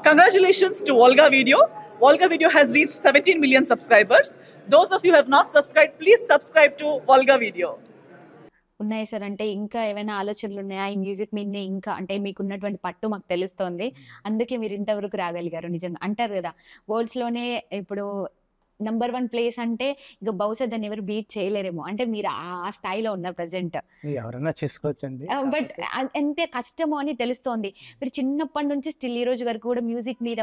Congratulations to Volga Video. Volga Video has reached 17 million subscribers. Those of you who have not subscribed, please subscribe to Volga Video. ఉన్నాయి sir. అంటే ఇంకా ఏమైనా ఆలోచనలు ఉన్నాయా ఈ music మీదనే? ఇంకా అంటే మీకున్నటువంటి పట్టు మాకు తెలుస్తోంది. అందుకే మీరు ఇంతవరకు రాగలిగారు నిజంగా. అంటారు కదా, వరల్డ్స్‌లోనే ఇప్పుడు నంబర్ 1 ప్లేస్ అంటే ఇక బహుశా దాన్ని ఎవరు బీట్ చేయలేరేమో. అంటే మీరు ఆ స్థాయిలో ఉన్నారు ప్రెజెంట్. ఎవరైనా చేసుకోవచ్చండి. బట్ ఎంత కష్టమో అని తెలుస్తోంది. మీరు చిన్నప్పటి నుంచి స్టిల్ ఈ రోజు వరకు కూడా మ్యూజిక్ మీద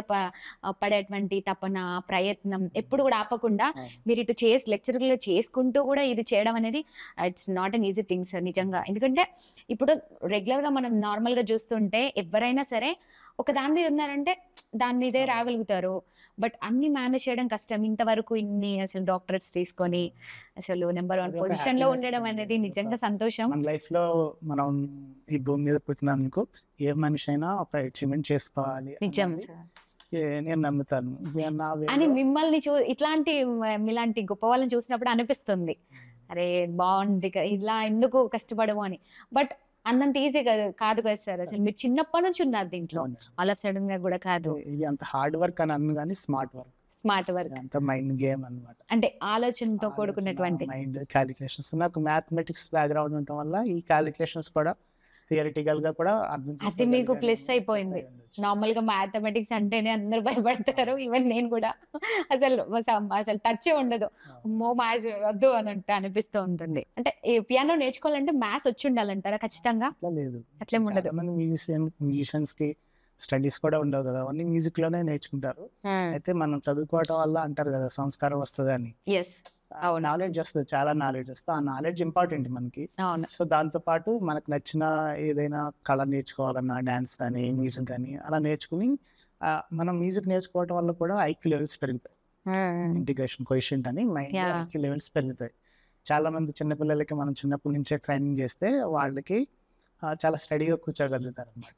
పడేటువంటి తపన, ప్రయత్నం ఎప్పుడు కూడా ఆపకుండా మీరు ఇటు లెక్చరర్‌లో చేసుకుంటూ కూడా ఇది చేయడం అనేది it's not an easy thing sir నిజంగా. ఎందుకంటే ఇప్పుడు రెగ్యులర్‌గా మనం నార్మల్‌గా చూస్తుంటే ఎవరైనా సరే ఒక దాని మీద ఉన్నారంటే దాని మీదే రాగలుగుతారు. బట్ అన్ని మేనేజ్ చేయడం కష్టం. ఇంతవరకు ఇన్ని అసలు డాక్టరేట్స్ తీసుకొని అసలు నంబర్ 1 పొజిషన్‌లో ఉండడం అనేది నిజంగా సంతోషం. మన లైఫ్‌లో మనం ఈ భూమి మీద పుట్టినందుకు ఏ మనిషి అయినా ఒక అచీవ్‌మెంట్ చేసుకోవాలి నిజం సార్ నేను నమ్ముతాను. అని మిమ్మల్ని మీలాంటి గొప్ప వాళ్ళని చూసినప్పుడు అనిపిస్తుంది, అరే బాగుంది ఇలా ఎందుకు కష్టపడము అని. బట్ అన్నంత ఈజీ కాదు కదా సార్. అసలు మీరు చిన్నప్పటి నుంచి ఉన్నారు దీంట్లో, ఆల్ ఆఫ్ సడన్ గా కూడా కాదు. ఇది అంత హార్డ్ వర్క్ అని అన్ను కానీ స్మార్ట్ వర్క్ అంత మైండ్ గేమ్ అన్నమాట. అంటే ఆలోచనతో కూడుకున్నటువంటి మైండ్ క్యాలిక్యులేషన్స్. నాకు మ్యాథమెటిక్స్ బ్యాక్గ్రౌండ్ ఉండటం వల్ల ఈ క్యాలిక్యులేషన్స్ కూడా థియరిటికల్ గా కూడా అర్థం అది మీకు ప్లస్ అయిపోయింది. నార్మల్ గా మ్యాథమెటిక్స్ అంటేనే అందరు భయపడతారు, ఈవెన్ నేను కూడా. అసలు టచ్ ఉండదు, మో మ్యాథ్స్ వద్దు అని అనిపిస్తూ ఉంటుంది. అంటే పియానో నేర్చుకోవాలంటే మ్యాథ్స్ వచ్చి ఉండాలంటారా ఖచ్చితంగా? లేదు, అట్లేం ఉండదు. మ్యూజిషియన్స్ కి స్టడీస్ కూడా ఉండవు కదా, అన్ని మ్యూజిక్ లోనే నేర్చుకుంటారు. అయితే మనం చదువుకోవటం వల్ల అంటారు కదా సంస్కారం వస్తుంది అని. నాలెడ్జ్ వస్తుంది, చాలా నాలెడ్జ్ వస్తుంది. ఆ నాలెడ్జ్ ఇంపార్టెంట్ మనకి. సో దాంతో పాటు మనకు నచ్చిన ఏదైనా కళ నేర్చుకోవాలన్నా డాన్స్ కానీ మ్యూజిక్ కానీ అలా నేర్చుకుని మనం మ్యూజిక్ నేర్చుకోవడం వల్ల కూడా ఐక్యూ లెవెల్స్ పెరుగుతాయి. ఇంటిగ్రేషన్ కోఎఫిషియంట్ అని మైండ్ ఐక్యూ లెవెల్స్ పెరుగుతాయి. చాలా మంది చిన్నపిల్లలకి మనం చిన్నప్పటి నుంచే ట్రైనింగ్ చేస్తే వాళ్ళకి చాలా స్టడీగా కూర్చోగలుగుతారు అన్నమాట.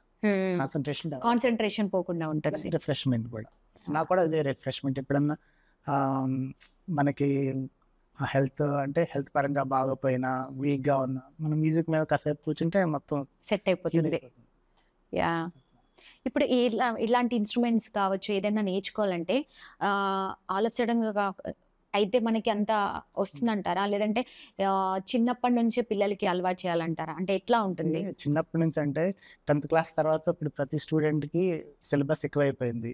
కాన్సన్ట్రేషన్ పోకుండా ఉంటుంది. రిఫ్రెష్మెంట్ కూడా, నాకు కూడా అదే రిఫ్రెష్మెంట్. ఎప్పుడన్నా మనకి హెల్త్ పరంగా బాగోపోయినా వీక్గా ఉన్నా మనం మ్యూజిక్ మీద కాసేపు కూర్చుంటే మొత్తం సెట్ అయిపోతుంది. యా, ఇప్పుడు ఇలాంటి ఇన్స్ట్రుమెంట్స్ కావచ్చు ఏదైనా నేర్చుకోవాలంటే ఆల్ ఆఫ్ సడన్ గా అయితే మనకి అంత వస్తుందంటారా, లేదంటే చిన్నప్పటి నుంచే పిల్లలకి అలవాటు చేయాలంటారా? అంటే ఎట్లా ఉంటుంది? చిన్నప్పటి నుంచి అంటే 10th క్లాస్ తర్వాత ఇప్పుడు ప్రతి స్టూడెంట్ కి సిలబస్ ఎక్కువైపోయింది.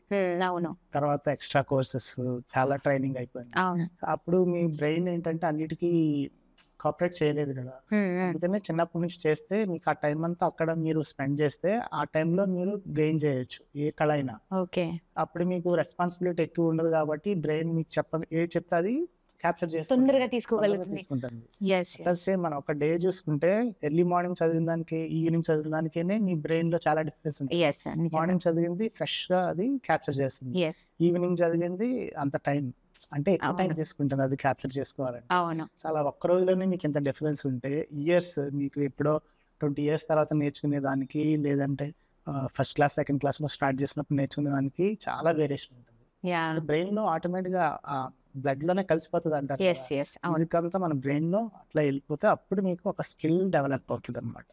అవును, తర్వాత ఎక్స్ట్రా కోర్సెస్ చాలా ట్రైనింగ్ అయిపోయింది. అప్పుడు మీ బ్రెయిన్ ఏంటంటే అన్నిటికీ కోఆపరేట్ చేయలేదు కదా, అందుకనే చిన్నప్పటి నుంచి చేస్తే మీకు ఆ టైం అంతా అక్కడ మీరు స్పెండ్ చేస్తే ఆ టైంలో మీరు గెయిన్ చేయొచ్చు ఏ కళ అయినా. అప్పుడు మీకు రెస్పాన్సిబిలిటీ ఎక్కువ ఉండదు కాబట్టి బ్రెయిన్ మీకు చెప్తే అది క్యాప్చర్ చేసి తొందరగా తీసుకుంటుంది. మనం ఒక డే చూసుకుంటే ఎర్లీ మార్నింగ్ చదివిన దానికి ఈవినింగ్ చదివిన దానికేనే మీ బ్రెయిన్ లో చాలా డిఫరెన్స్ ఉంటుంది. మార్నింగ్ చదివింది ఫ్రెష్ గా అది క్యాప్చర్ చేస్తుంది, ఈవినింగ్ చదివింది అంత టైం అంటే ఎక్కువ టైం తీసుకుంటుంది అది క్యాప్చర్ చేసుకోవాలని. చాలా ఒక్క రోజులోనే మీకు ఎంత డిఫరెన్స్ ఉంటే ఇయర్స్ మీకు ఎప్పుడో 20 years తర్వాత నేర్చుకునే దానికి లేదంటే ఫస్ట్ క్లాస్ సెకండ్ క్లాస్ లో స్టార్ట్ చేసినప్పుడు నేర్చుకునే దానికి చాలా వేరియేషన్ ఉంటుంది. బ్రెయిన్ లో ఆటోమేటిక్ గా బ్లడ్ లోనే కలిసిపోతుంది అంటారు. మ్యూజిక్ అంతా మన బ్రెయిన్ లో అట్లా వెళ్ళిపోతే అప్పుడు మీకు ఒక స్కిల్ డెవలప్ అవుతుంది అనమాట.